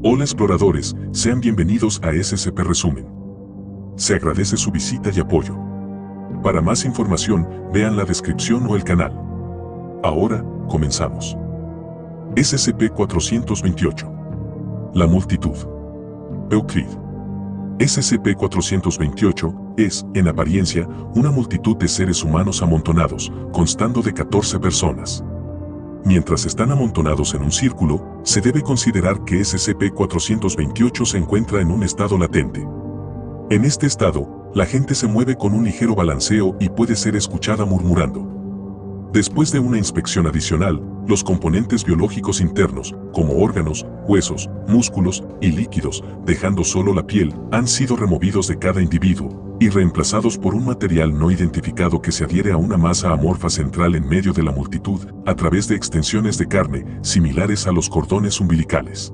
Hola exploradores, sean bienvenidos a SCP Resumen. Se agradece su visita y apoyo. Para más información, vean la descripción o el canal. Ahora, comenzamos. SCP-428. La multitud. Euclid. SCP-428 es, en apariencia, una multitud de seres humanos amontonados, constando de 14 personas. Mientras están amontonados en un círculo, se debe considerar que SCP-428 se encuentra en un estado latente. En este estado, la gente se mueve con un ligero balanceo y puede ser escuchada murmurando. Después de una inspección adicional, los componentes biológicos internos, como órganos, huesos, músculos y líquidos, dejando solo la piel, han sido removidos de cada individuo y reemplazados por un material no identificado que se adhiere a una masa amorfa central en medio de la multitud, a través de extensiones de carne, similares a los cordones umbilicales.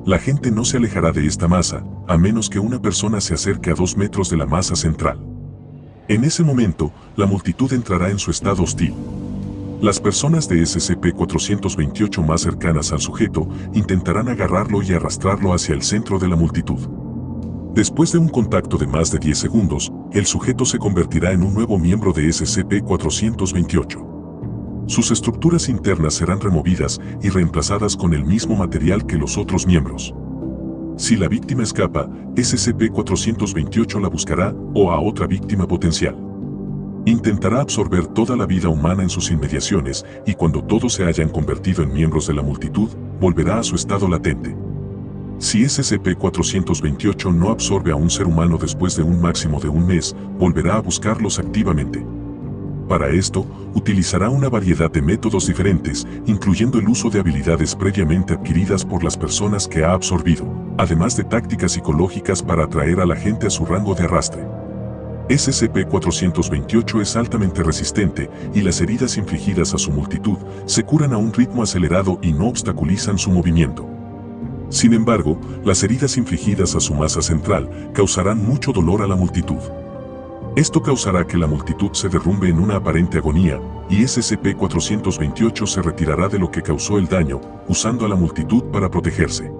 La gente no se alejará de esta masa, a menos que una persona se acerque a 2 metros de la masa central. En ese momento, la multitud entrará en su estado hostil. Las personas de SCP-428 más cercanas al sujeto intentarán agarrarlo y arrastrarlo hacia el centro de la multitud. Después de un contacto de más de 10 segundos, el sujeto se convertirá en un nuevo miembro de SCP-428. Sus estructuras internas serán removidas y reemplazadas con el mismo material que los otros miembros. Si la víctima escapa, SCP-428 la buscará o a otra víctima potencial. Intentará absorber toda la vida humana en sus inmediaciones y cuando todos se hayan convertido en miembros de la multitud, volverá a su estado latente. Si SCP-428 no absorbe a un ser humano después de un máximo de un mes, volverá a buscarlos activamente. Para esto, utilizará una variedad de métodos diferentes, incluyendo el uso de habilidades previamente adquiridas por las personas que ha absorbido, además de tácticas psicológicas para atraer a la gente a su rango de arrastre. SCP-428 es altamente resistente y las heridas infligidas a su multitud se curan a un ritmo acelerado y no obstaculizan su movimiento. Sin embargo, las heridas infligidas a su masa central causarán mucho dolor a la multitud. Esto causará que la multitud se derrumbe en una aparente agonía, y SCP-428 se retirará de lo que causó el daño, usando a la multitud para protegerse.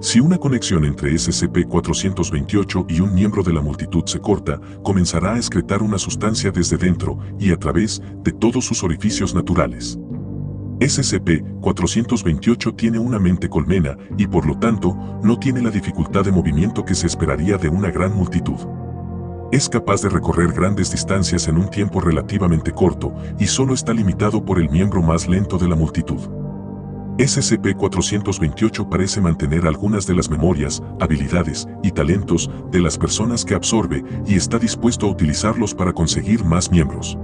Si una conexión entre SCP-428 y un miembro de la multitud se corta, comenzará a excretar una sustancia desde dentro y a través de todos sus orificios naturales. SCP-428 tiene una mente colmena y por lo tanto, no tiene la dificultad de movimiento que se esperaría de una gran multitud. Es capaz de recorrer grandes distancias en un tiempo relativamente corto y solo está limitado por el miembro más lento de la multitud. SCP-428 parece mantener algunas de las memorias, habilidades y talentos de las personas que absorbe y está dispuesto a utilizarlos para conseguir más miembros.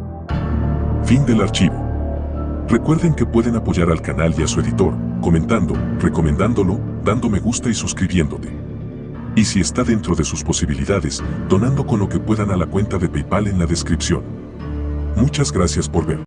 Fin del archivo. Recuerden que pueden apoyar al canal y a su editor, comentando, recomendándolo, dando me gusta y suscribiéndote. Y si está dentro de sus posibilidades, donando con lo que puedan a la cuenta de PayPal en la descripción. Muchas gracias por ver.